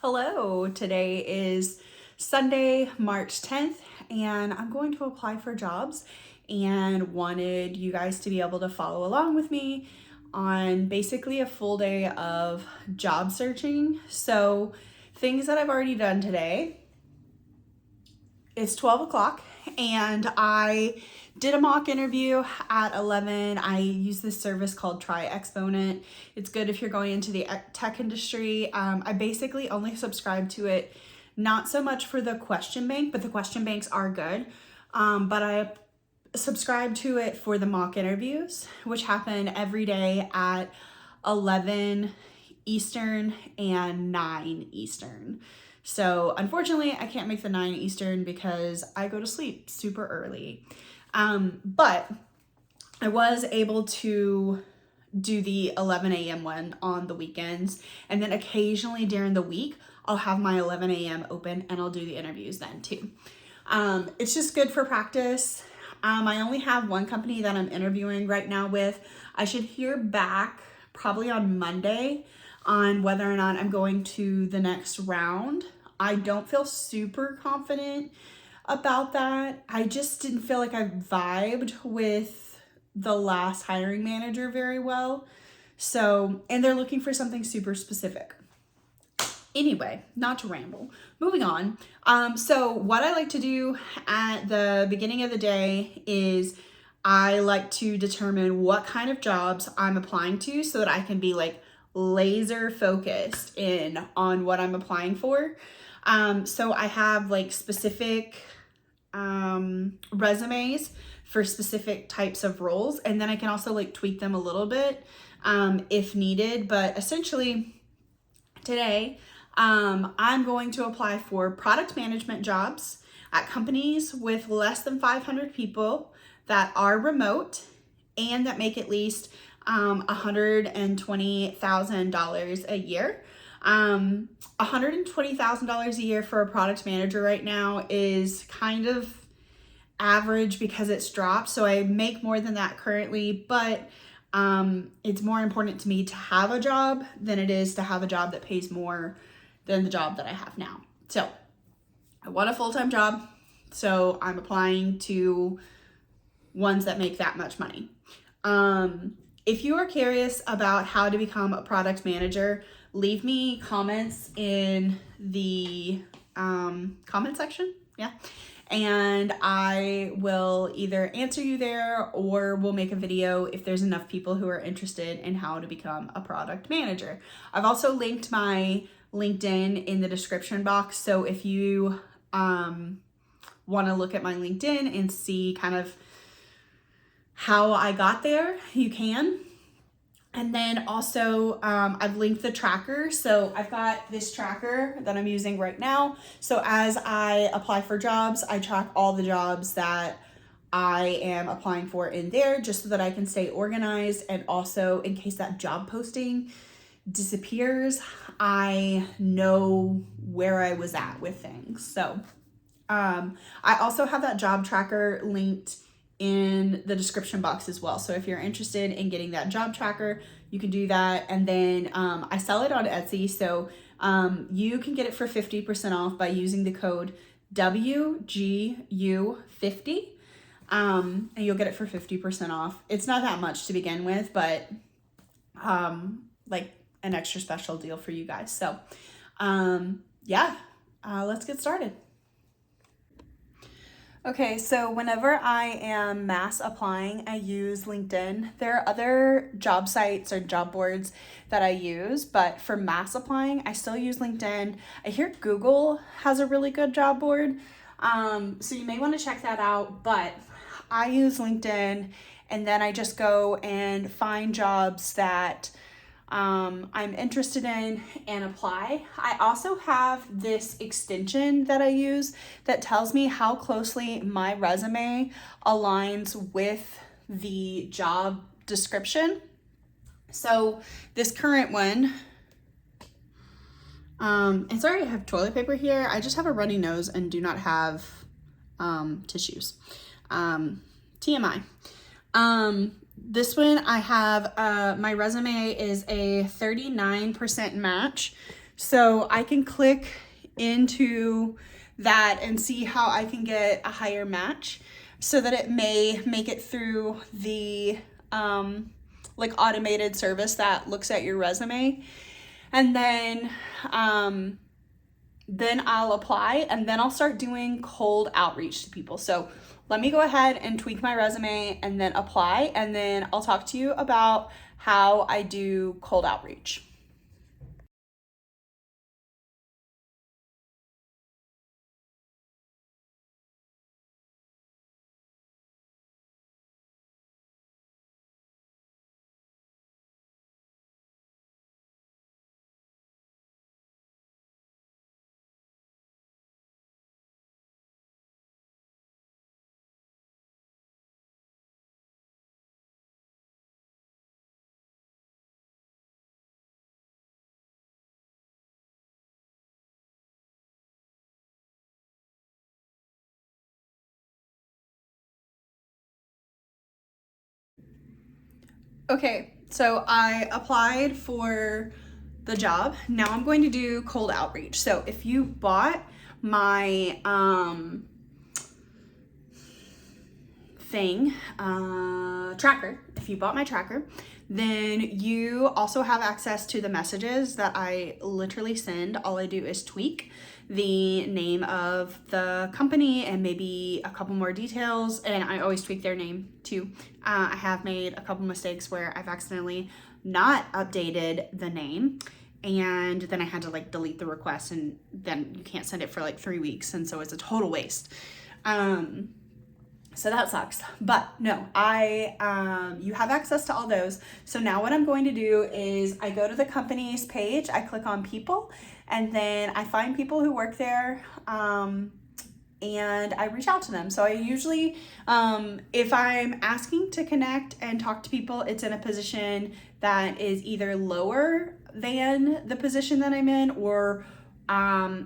Hello, today is Sunday, March 10th, and I'm going to apply for jobs and wanted you guys to be able to follow along with me on basically a full day of job searching. So things that I've already done today, it's 12 o'clock and I did a mock interview at 11. I use this service called Try Exponent. It's good if you're going into the tech industry. I basically only subscribe to it, not so much for the question bank, but the question banks are good. But I subscribe to it for the mock interviews, which happen every day at 11 Eastern and 9 Eastern. So unfortunately, I can't make the 9 Eastern because I go to sleep super early. But I was able to do the 11 a.m. one on the weekends. And then occasionally during the week, I'll have my 11 a.m. open and I'll do the interviews then too. It's just good for practice. I only have one company that I'm interviewing right now with. I should hear back probably on Monday on whether or not I'm going to the next round. I don't feel super confident about that. I just didn't feel like I vibed with the last hiring manager very well. So, and they're looking for something super specific. Anyway, not to ramble, moving on. So what I like to do at the beginning of the day is I like to determine what kind of jobs I'm applying to so that I can be like laser focused in on what I'm applying for. So I have like specific resumes for specific types of roles, and then I can also like tweak them a little bit if needed. But essentially today I'm going to apply for product management jobs at companies with less than 500 people that are remote and that make at least $120,000 a year. $120,000 a year for a product manager right now is kind of average because it's dropped. So I make more than that currently, but it's more important to me to have a job than it is to have a job that pays more than the job that I have now. So I want a full-time job, so I'm applying to ones that make that much money. If you are curious about how to become a product manager, leave me comments in the comment section. Yeah. And I will either answer you there or we'll make a video if there's enough people who are interested in how to become a product manager. I've also linked my LinkedIn in the description box. So if you want to look at my LinkedIn and see kind of how I got there, you can. And then also I've linked the tracker. So I've got this tracker that I'm using right now. So as I apply for jobs, I track all the jobs that I am applying for in there just so that I can stay organized. And also in case that job posting disappears, I know where I was at with things. So I also have that job tracker linked in the description box as well. So if you're interested in getting that job tracker, you can do that. And then I sell it on Etsy. So you can get it for 50% off by using the code WGU50. And you'll get it for 50% off. It's not that much to begin with, but like an extra special deal for you guys. So yeah, let's get started. Okay, so whenever I am mass applying, I use LinkedIn. There are other job sites or job boards that I use, but for mass applying, I still use LinkedIn. I hear Google has a really good job board, so you may want to check that out, but I use LinkedIn, and then I just go and find jobs that I'm interested in and apply. I also have this extension that I use that tells me how closely my resume aligns with the job description. So this current one, and sorry, I have toilet paper here. I just have a runny nose and do not have tissues. TMI. This one I have, my resume is a 39% match So I can click into that and see how I can get a higher match so that it may make it through the like automated service that looks at your resume. And then I'll apply, and then I'll start doing cold outreach to people. So let me go ahead and tweak my resume and then apply, and then I'll talk to you about how I do cold outreach. Okay, so I applied for the job. Now I'm going to do cold outreach. So if you bought my tracker, if you bought my tracker, then you also have access to the messages that I literally send. All I do is tweak the name of the company and maybe a couple more details, and I always tweak their name too. I have made a couple mistakes where I've accidentally not updated the name, and then I had to like delete the request, and then you can't send it for like 3 weeks, and so it's a total waste. So that sucks, but no, you have access to all those. So now what I'm going to do is I go to the company's page, I click on people, and then I find people who work there, and I reach out to them. So I usually, if I'm asking to connect and talk to people, it's in a position that is either lower than the position that I'm in or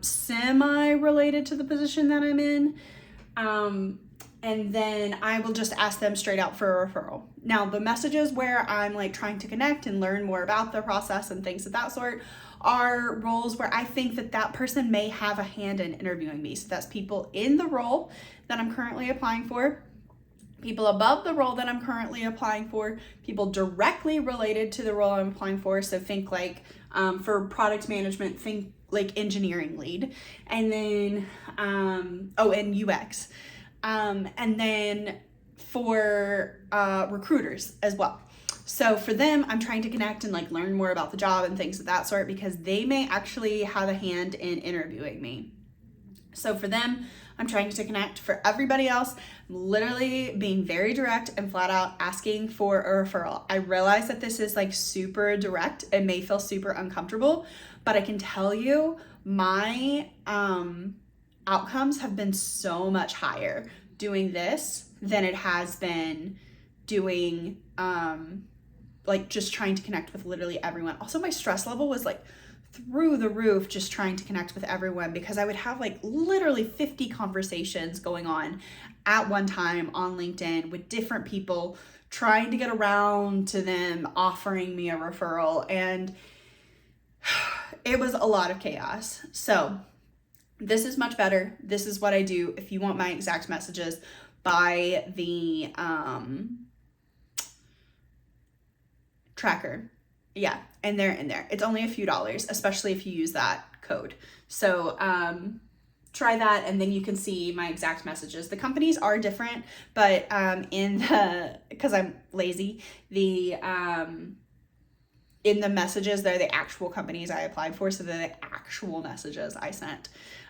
semi-related to the position that I'm in. And then I will just ask them straight out for a referral. Now, the messages where I'm like trying to connect and learn more about the process and things of that sort are roles where I think that that person may have a hand in interviewing me. So that's people in the role that I'm currently applying for, people above the role that I'm currently applying for, people directly related to the role I'm applying for. So think like for product management, think like engineering lead, and then, and UX. And then for recruiters as well. So for them, I'm trying to connect and like learn more about the job and things of that sort, because they may actually have a hand in interviewing me. So for them, I'm trying to connect. For everybody else, I'm literally being very direct and flat out asking for a referral. I realize that this is like super direct and may feel super uncomfortable, but I can tell you my outcomes have been so much higher doing this than it has been doing like just trying to connect with literally everyone. Also, my stress level was like through the roof just trying to connect with everyone, because I would have like literally 50 conversations going on at one time on LinkedIn with different people, trying to get around to them offering me a referral, and it was a lot of chaos. So this is much better. This is what I do. If you want my exact messages, buy the tracker. Yeah, and they're in there. It's only a few dollars, especially if you use that code. So try that, and then you can see my exact messages. The companies are different, but because I'm lazy, in the messages, they're the actual companies I applied for, so they're the actual messages I sent.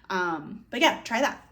But yeah, try that.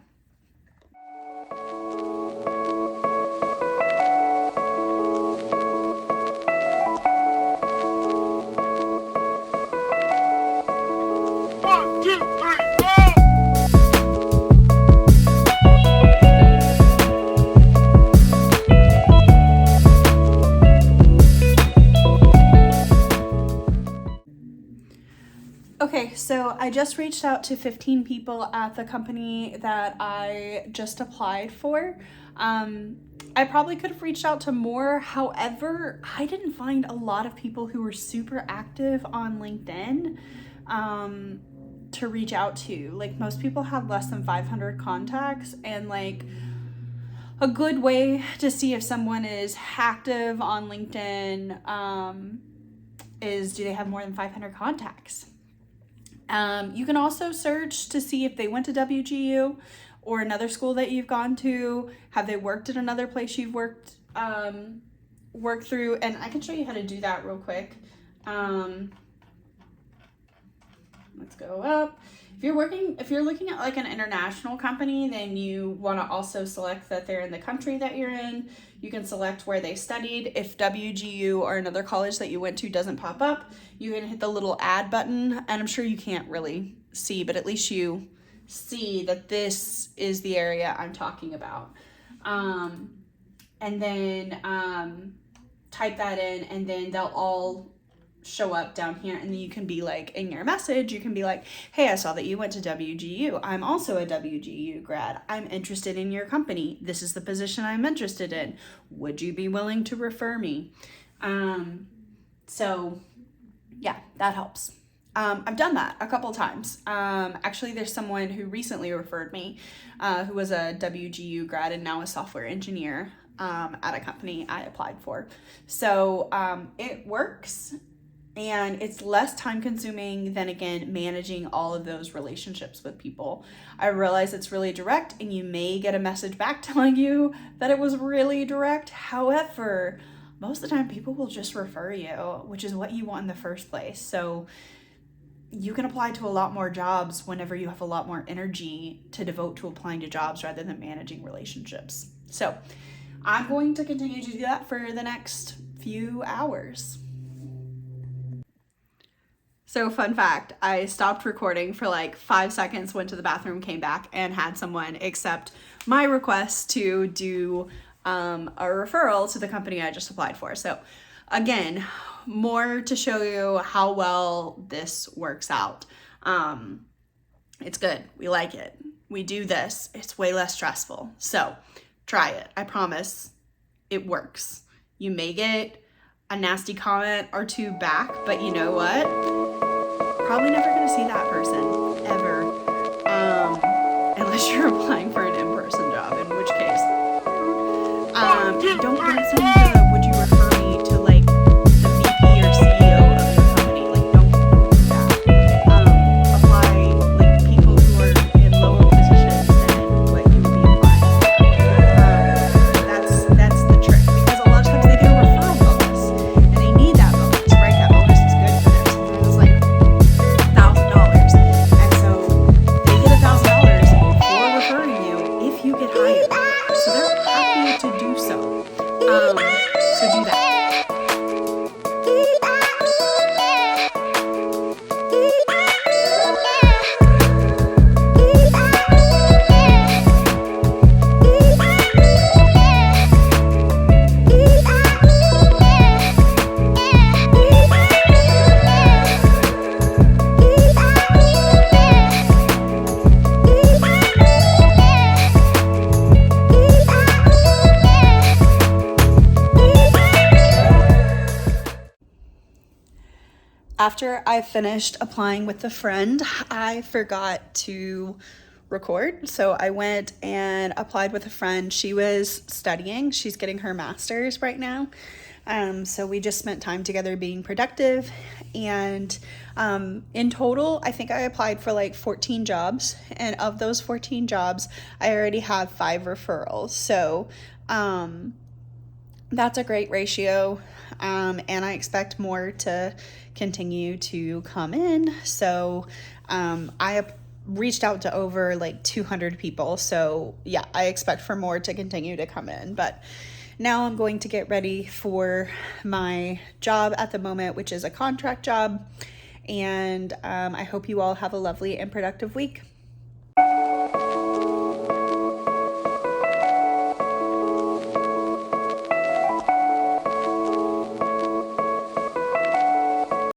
Okay, so I just reached out to 15 people at the company that I just applied for. I probably could have reached out to more. However, I didn't find a lot of people who were super active on LinkedIn. to reach out to. Like, most people have less than 500 contacts, and like a good way to see if someone is active on LinkedIn is, do they have more than 500 contacts? You can also search to see if they went to WGU or another school that you've gone to. Have they worked at another place you've worked through? And I can show you how to do that real quick. Let's go up. If you're looking at like an international company, then you want to also select that they're in the country that you're in. You can select where they studied. If WGU or another college that you went to doesn't pop up, you can hit the little add button, and I'm sure you can't really see, but at least you see that this is the area I'm talking about. And then type that in, and then they'll all show up down here, and then you can be like, in your message, you can be like, hey, I saw that you went to WGU. I'm also a WGU grad. I'm interested in your company. This is the position I'm interested in. Would you be willing to refer me? So yeah, that helps. I've done that a couple times. Actually, there's someone who recently referred me, who was a WGU grad and now a software engineer at a company I applied for. So it works. And it's less time consuming than, again, managing all of those relationships with people. I realize it's really direct, and you may get a message back telling you that it was really direct. However, most of the time people will just refer you, which is what you want in the first place. So you can apply to a lot more jobs whenever you have a lot more energy to devote to applying to jobs rather than managing relationships. So I'm going to continue to do that for the next few hours. So fun fact, I stopped recording for like 5 seconds, went to the bathroom, came back, and had someone accept my request to do a referral to the company I just applied for. So again, more to show you how well this works out. It's good. We like it. We do this. It's way less stressful. So try it. I promise it works. You may get a nasty comment or two back, but you know what? Probably never gonna see that person ever, unless you're applying for an in-person job, in which case, don't send the would you refer me to like the VP or CEO of your company. Like, don't do that. Apply like people who are in lower positions than what you would be applying for. That's the trick, because a lot of times they get a referral bonus and they need that bonus, right? That bonus is good for them. Sometimes it's like $1,000, and so they get $1,000 for referring you if you get hired. So they're happy to do so. So do that. After I finished applying with a friend, I forgot to record. So I went and applied with a friend. She was studying. She's getting her master's right now. So we just spent time together being productive. And in total, I think I applied for like 14 jobs. And of those 14 jobs, I already have 5 referrals. So that's a great ratio. And I expect more to continue to come in. So I reached out to over like 200 people. So yeah, I expect for more to continue to come in. But now I'm going to get ready for my job at the moment, which is a contract job. And I hope you all have a lovely and productive week.